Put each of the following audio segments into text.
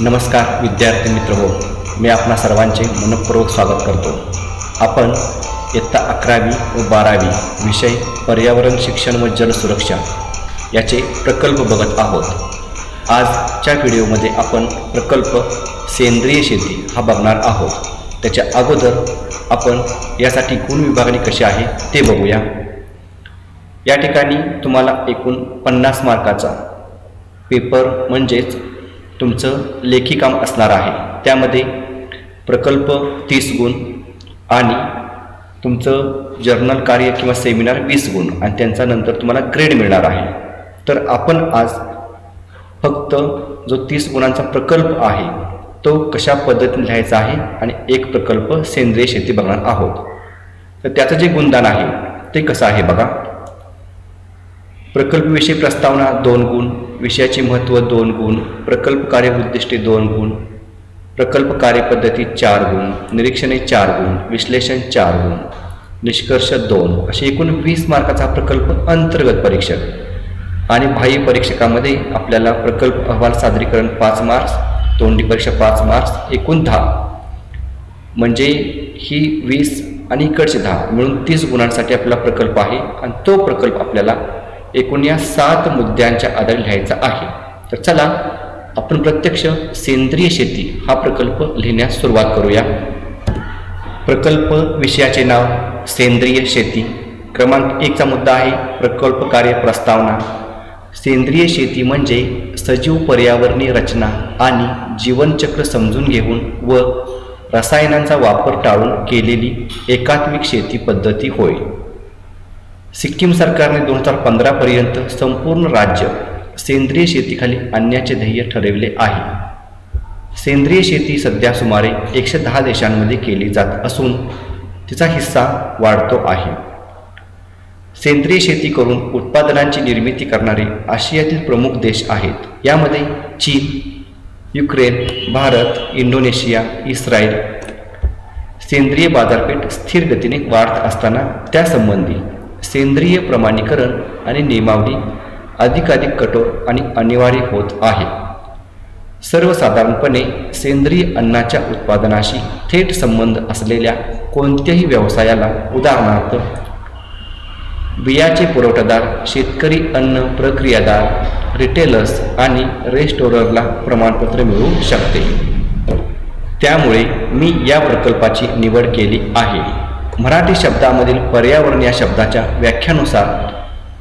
नमस्कार विद्यार्थी मित्र हो, मी आपणा सर्वांचे मनपूर्वक स्वागत करतो. आपण इयत्ता 11वी व 12वी विषय पर्यावरण शिक्षण व जलसुरक्षा याचे प्रकल्प बघत आहोत. आजच्या व्हिडिओमध्ये आपण प्रकल्प सेंद्रिय शेती हा बघणार आहोत. त्याच्या अगोदर आपण यासाठी गुण विभागणी कशी आहे ते बघूया. या ठिकाणी तुम्हाला एकूण 50 मार्काचा पेपर म्हणजेच तुमचं लेखी काम असणार आहे. त्यामध्ये प्रकल्प 30 गुण आणि तुमचं जर्नल कार्य किंवा सेमिनार 20 गुण आणि त्यांचा नंतर तुम्हाला ग्रेड मिळणार आहे. तर आपण आज फक्त जो 30 गुणांचा प्रकल्प आहे तो कशा पद्धतीने लिहायचा आहे आणि एक प्रकल्प सेंद्रिय शेती बघणार आहोत. तर त्याचं जे गुणदान आहे ते कसं आहे बघा. प्रकल्पविषयी प्रस्तावना 2 गुण, विषयाचे महत्त्व 2 गुण, प्रकल्प कार्य उद्दिष्टे 2 गुण, प्रकल्प कार्यपद्धती 4 गुण, निरीक्षणे 4 गुण, विश्लेषण 4 गुण, निष्कर्ष 2 असे एकूण 20 मार्काचा प्रकल्प अंतर्गत परीक्षक आणि बाह्य परीक्षकामध्ये आपल्याला प्रकल्प अहवाल सादरीकरण 5 मार्क्स, तोंडी परीक्षा 5 मार्क्स, एकूण 10 म्हणजे ही 20 आणि इकडचे 10 मिळून 30 गुणांसाठी आपला प्रकल्प आहे आणि तो प्रकल्प आपल्याला एकूण या 7 मुद्द्यांच्या आधारे लिहायचा आहे. तर चला आपण प्रत्यक्ष सेंद्रिय शेती हा प्रकल्प लिहिण्यास सुरुवात करूया. प्रकल्प विषयाचे नाव सेंद्रिय शेती. क्रमांक 1चा मुद्दा आहे प्रकल्प कार्य प्रस्तावना. सेंद्रिय शेती म्हणजे सजीव पर्यावरणीय रचना आणि जीवनचक्र समजून घेऊन व रसायनांचा वापर टाळून केलेली एकात्मिक शेती पद्धती होय. सिक्कीम सरकारने 2015 पर्यंत संपूर्ण राज्य सेंद्रिय शेतीखाली आणण्याचे ध्येय ठरविले आहे. सेंद्रिय शेती सध्या सुमारे 110 देशांमध्ये केली जात असून तिचा हिस्सा वाढतो आहे. सेंद्रिय शेती करून उत्पादनांची निर्मिती करणारे आशियातील प्रमुख देश आहेत. यामध्ये चीन, युक्रेन, भारत, इंडोनेशिया, इस्रायल. सेंद्रिय बाजारपेठ स्थिर गतीने वाढत असताना त्यासंबंधी सेंद्रिय प्रमाणीकरण आणि नियमावली अधिकाधिक कठोर आणि अनिवार्य होत आहे. सर्वसाधारणपणे सेंद्रिय अन्नाच्या उत्पादनाशी थेट संबंध असलेल्या कोणत्याही व्यवसायाला उदाहरणार्थ बियाचे पुरवठादार, शेतकरी अन्न प्रक्रियादार, रिटेलर्स आणि रेस्टोररला प्रमाणपत्र मिळू शकते. त्यामुळे मी या प्रकल्पाची निवड केली आहे. मराठी शब्दामधील पर्यावरण या शब्दाच्या व्याख्यानुसार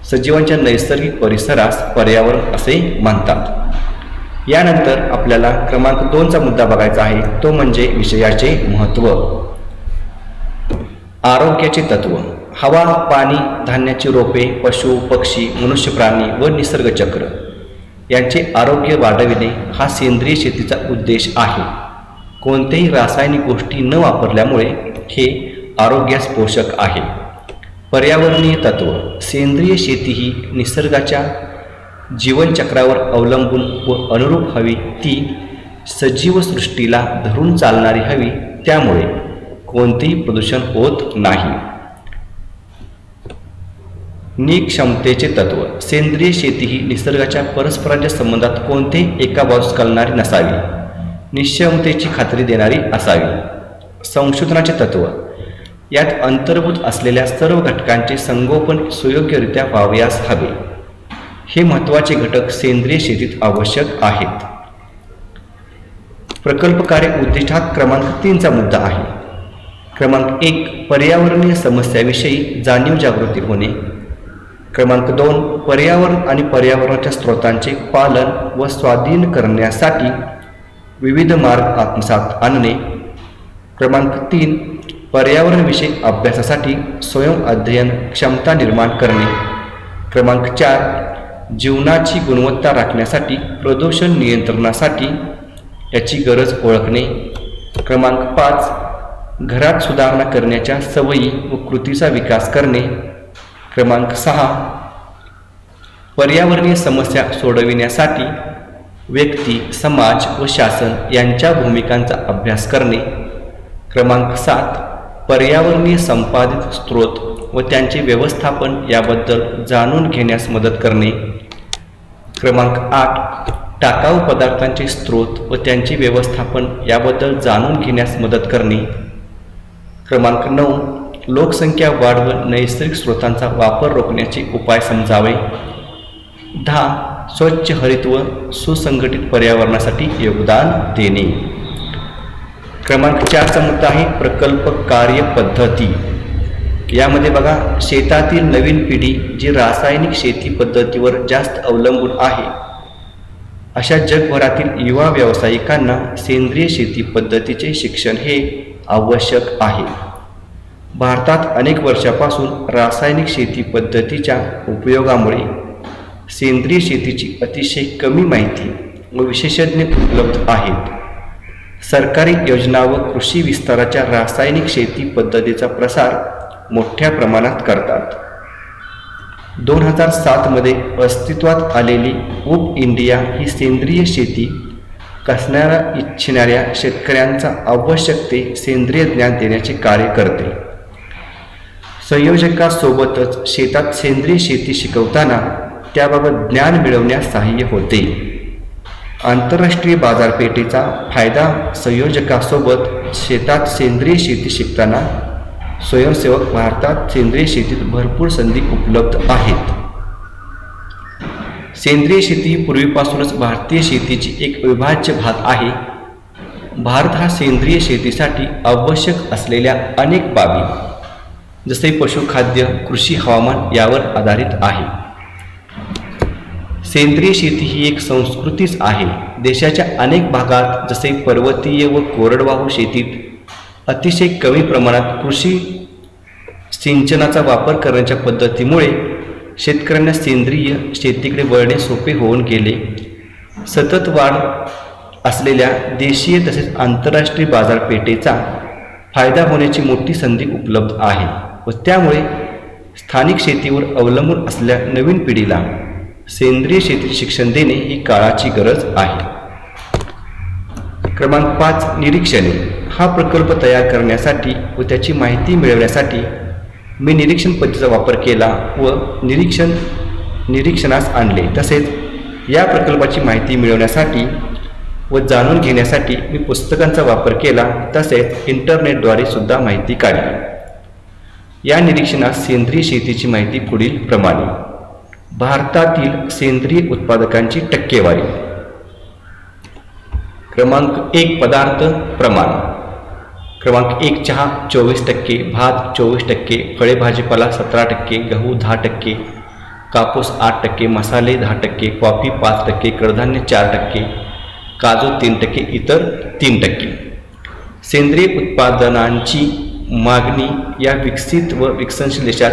सजीवांच्या नैसर्गिक परिसरास पर्यावरण असे म्हणतात. यानंतर आपल्याला क्रमांक 2चा मुद्दा बघायचा आहे. तो म्हणजे विषयाचे महत्त्व. आरोग्याचे तत्व. हवा, पाणी, धान्याची रोपे, पशु पक्षी, मनुष्य प्राणी व निसर्गचक्र यांचे आरोग्य वाढविणे हा सेंद्रिय शेतीचा उद्देश आहे. कोणत्याही रासायनिक गोष्टी न वापरल्यामुळे हे आरोग्यास पोषक आहे. पर्यावरणीय तत्व. सेंद्रिय शेती ही निसर्गाच्या जीवनचक्रावर अवलंबून व अनुरूप हवी. ती सजीवसृष्टीला धरून चालणारी हवी, त्यामुळे कोणतेही प्रदूषण होत नाही. निक्षमतेचे तत्व. सेंद्रिय शेती ही निसर्गाच्या परस्परांच्या संबंधात कोणतेही एका बाजूस कलणारी नसावी, निक्षमतेची खात्री देणारी असावी. संशोधनाचे तत्व. यात अंतर्भूत असलेल्या सर्व घटकांचे संगोपन सुयोग्यरित्या व्हावयास हवे. हे महत्त्वाचे घटक सेंद्रिय शेतीत आवश्यक आहेत. प्रकल्प कार्य उद्दिष्ट हा क्रमांक 3चा मुद्दा आहे. क्रमांक 1 पर्यावरणीय समस्याविषयी जाणीव जागृती होणे. क्रमांक 2 पर्यावरण आणि पर्यावरणाच्या स्रोतांचे पालन व स्वाधीन करण्यासाठी विविध मार्ग आत्मसात आणणे. क्रमांक 3 पर्यावरणविषयी अभ्यासासाठी स्वयं अध्ययन क्षमता निर्माण करणे. क्रमांक 4 जीवनाची गुणवत्ता राखण्यासाठी प्रदूषण नियंत्रणासाठी याची गरज ओळखणे. क्रमांक 5 घरात सुधारणा करण्याच्या सवयी व कृतीचा विकास करणे. क्रमांक 6 पर्यावरणीय समस्या सोडविण्यासाठी व्यक्ती, समाज व शासन यांच्या भूमिकांचा अभ्यास करणे. क्रमांक 7 पर्यावरणीय संपादित स्रोत व त्यांचे व्यवस्थापन याबद्दल जाणून घेण्यास मदत करणे. क्रमांक 8 टाकाऊ पदार्थांचे स्रोत व त्यांचे व्यवस्थापन याबद्दल जाणून घेण्यास मदत करणे. क्रमांक 9. लोकसंख्या वाढ व नैसर्गिक स्रोतांचा वापर रोखण्याचे उपाय समजावे. 10. स्वच्छ हरित व सुसंघटित पर्यावरणासाठी योगदान देणे. क्रमांक 4चा मुद्दा आहे प्रकल्प कार्यपद्धती. यामध्ये बघा, शेतातील नवीन पिढी जी रासायनिक शेती पद्धतीवर जास्त अवलंबून आहे अशा जगभरातील युवा व्यावसायिकांना सेंद्रिय शेती पद्धतीचे शिक्षण हे आवश्यक आहे. भारतात अनेक वर्षापासून रासायनिक शेती पद्धतीच्या उपयोगामुळे सेंद्रिय शेतीची अतिशय कमी माहिती व विशेषज्ञ उपलब्ध आहेत. सरकारी योजना व कृषी विस्ताराच्या रासायनिक शेती पद्धतीचा प्रसार मोठ्या प्रमाणात करतात. 2007मध्ये अस्तित्वात आलेली उप इंडिया ही सेंद्रिय शेती इच्छिणाऱ्या शेतकऱ्यांचा आवश्यक ते सेंद्रिय ज्ञान देण्याचे कार्य करते. संयोजकासोबतच शेतात सेंद्रिय शेती शिकवताना त्याबाबत ज्ञान मिळवण्यास सहाय्य होते. आंतरराष्ट्रीय बाजारपेठेचा फायदा संयोजकासोबत शेतात सेंद्रिय शेती शिकताना स्वयंसेवक भारतात सेंद्रिय शेतीत भरपूर संधी उपलब्ध आहेत. सेंद्रिय शेती पूर्वीपासूनच भारतीय शेतीची एक अविभाज्य भाग आहे. भारत हा सेंद्रिय शेतीसाठी आवश्यक असलेल्या अनेक बाबी जसे पशुखाद्य, कृषी, हवामान यावर आधारित आहे. सेंद्रिय शेती ही एक संस्कृतीच आहे. देशाच्या अनेक भागात जसे पर्वतीय व कोरडवाहू शेतीत अतिशय कमी प्रमाणात कृषी सिंचनाचा वापर करण्याच्या पद्धतीमुळे शेतकऱ्यांना सेंद्रिय शेतीकडे वळणे सोपे होऊन गेले. सतत वाढ असलेल्या देशीय तसेच आंतरराष्ट्रीय बाजारपेठेचा फायदा होण्याची मोठी संधी उपलब्ध आहे व त्यामुळे स्थानिक शेतीवर अवलंबून असलेल्या नवीन पिढीला सेंद्रिय शेतीचे शिक्षण देणे ही काळाची गरज आहे. क्रमांक 5. निरीक्षणे. हा प्रकल्प तयार करण्यासाठी व त्याची माहिती मिळवण्यासाठी मी निरीक्षण पद्धतीचा वापर केला व निरीक्षणास आणले. तसेच या प्रकल्पाची माहिती मिळवण्यासाठी व जाणून घेण्यासाठी मी पुस्तकांचा वापर केला. तसेच इंटरनेटद्वारे सुद्धा माहिती काढली. या निरीक्षणात सेंद्रिय शेतीची माहिती पुढील प्रमाणे. भारतातील सेंद्रिय उत्पादकांची टक्केवारी. क्रमांक 1. पदार्थ प्रमाण. क्रमांक 1. चहा 24%, भात 24%, फळे भाजीपाला 17%, गहू 10%, कापूस 8%, मसाले 10%, कॉफी 5%, कडधान्य 4%, काजू 3%, इतर 3%. सेंद्रिय उत्पादनांची मागणी या विकसित व विकसनशील देशात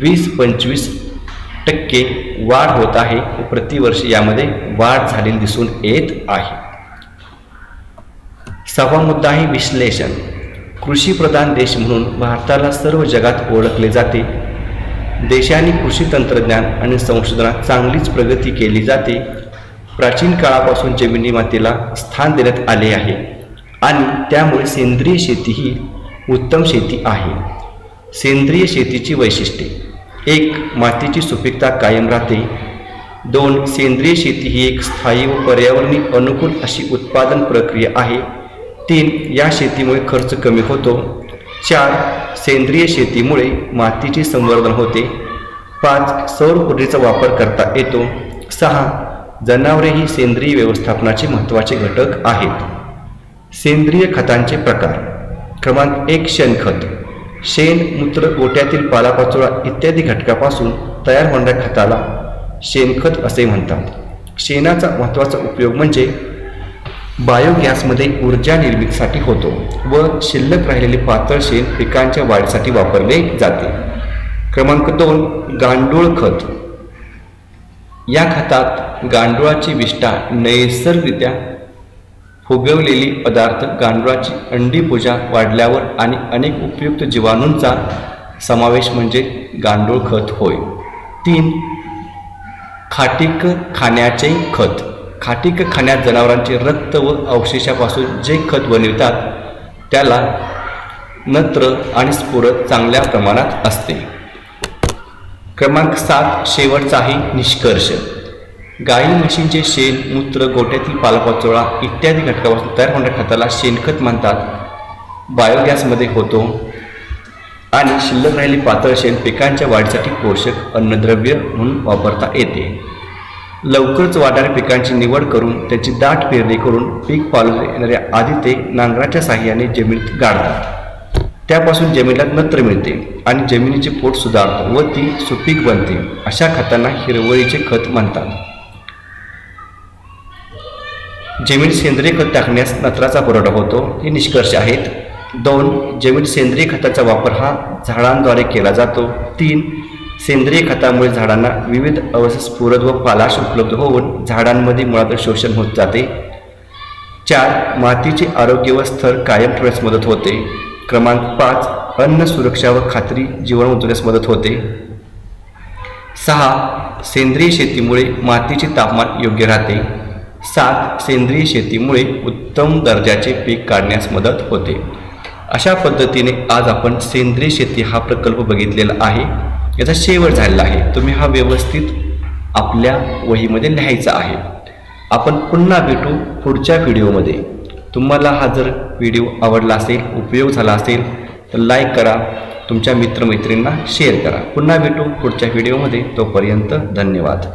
20-25% वाढ होत आहे व प्रतिवर्षी यामध्ये वाढ झालेली दिसून येत आहे. 6वा मुद्दा आहे विश्लेषण. कृषीप्रधान देश म्हणून भारताला सर्व जगात ओळखले जाते. देशाने कृषी तंत्रज्ञान आणि संशोधनात चांगलीच प्रगती केली जाते. प्राचीन काळापासून जमिनी मातेला स्थान देण्यात आले आहे आणि त्यामुळे सेंद्रिय शेती ही उत्तम शेती आहे. सेंद्रिय शेतीची वैशिष्ट्ये. 1. मातीची सुपीकता कायम राहते. 2. सेंद्रिय शेती ही एक स्थायी व पर्यावरणीय अनुकूल अशी उत्पादन प्रक्रिया आहे. 3. या शेतीमुळे खर्च कमी होतो. 4. सेंद्रिय शेतीमुळे मातीचे संवर्धन होते. 5. सौर ऊर्जेचा वापर करता येतो. 6. जनावरे ही सेंद्रिय व्यवस्थापनाचे महत्त्वाचे घटक आहेत. सेंद्रिय खतांचे प्रकार. क्रमांक 1. शेणखत. शेण, मूत्र, गोठ्यातील पालापाचोळा इत्यादी घटकापासून तयार होणाऱ्या खताला शेणखत असे म्हणतात. शेणाचा महत्त्वाचा उपयोग म्हणजे बायोगॅसमध्ये ऊर्जा निर्मितीसाठी होतो व शिल्लक राहिलेले पातळ शेण पिकांच्या वाढीसाठी वापरले जाते. क्रमांक 2. गांडूळ खत. या खतात गांडुळाची विष्ठा, नैसर्गिकरित्या फुगवलेली पदार्थ, गांडुळाची अंडीपूजा वाढल्यावर आणि अनेक उपयुक्त जीवाणूंचा समावेश म्हणजे गांडूळ खत होय. 3. खाटीक खाण्याचे खत. खाटीक खाण्यात जनावरांचे रक्त व अवशेषापासून जे खत बनवितात त्याला नत्र आणि स्फुरद चांगल्या प्रमाणात असते. क्रमांक 7. शेवटचा आहे निष्कर्ष. गाई म्हशींचे शेण, मूत्र, गोठ्यातील पालापाचोळा इत्यादी घटकापासून तयार होणाऱ्या खताला शेणखत म्हणतात. बायोगॅसमध्ये होतो आणि शिल्लक राहिलेली पातळ शेण पिकांच्या वाढीसाठी पोषक अन्नद्रव्य म्हणून वापरता येते. लवकरच वाढणाऱ्या पिकांची निवड करून त्याची दाट पेरणी करून पीक पालू येणाऱ्या आधी ते नांगराच्या साहाय्याने जमिनीत गाडतात. त्यापासून जमिनीला नत्र मिळते आणि जमिनीचे पोट सुधारतं व ती सुपीक बनते. अशा खतांना हिरवळीचे खत म्हणतात. जमीन सेंद्रिय खत टाकण्यास नत्राचा पुरवठा होतो. हे निष्कर्ष आहेत. 2. जमीन सेंद्रिय खताचा वापर हा झाडांद्वारे केला जातो. 3. सेंद्रिय खतामुळे झाडांना विविध अवयव स्फुरद व पालाश उपलब्ध होऊन झाडांमध्ये मुळाचं शोषण होत जाते. 4. मातीचे आरोग्य व स्तर कायम ठेवण्यास मदत होते. क्रमांक 5. अन्न सुरक्षा व खात्री जीवन उंचवण्यास मदत होते. 6. सेंद्रिय शेतीमुळे मातीचे तापमान योग्य राहते. 7. सेंद्रिय शेतीमुळे उत्तम दर्जाचे पीक काढण्यास मदत होते. अशा पद्धतीने आज आपण सेंद्रिय शेती हा प्रकल्प बघितलेला आहे. याचा शेवट झालेला आहे. तुम्ही हा व्यवस्थित आपल्या वहीमध्ये लिहायचा आहे. आपण पुन्हा भेटू पुढच्या व्हिडिओमध्ये. तुम्हाला हा जर व्हिडिओ आवडला असेल, उपयोग झाला असेल तर लाईक करा, तुमच्या मित्रमैत्रिणींना शेअर करा. पुन्हा भेटू पुढच्या व्हिडिओमध्ये. तोपर्यंत धन्यवाद.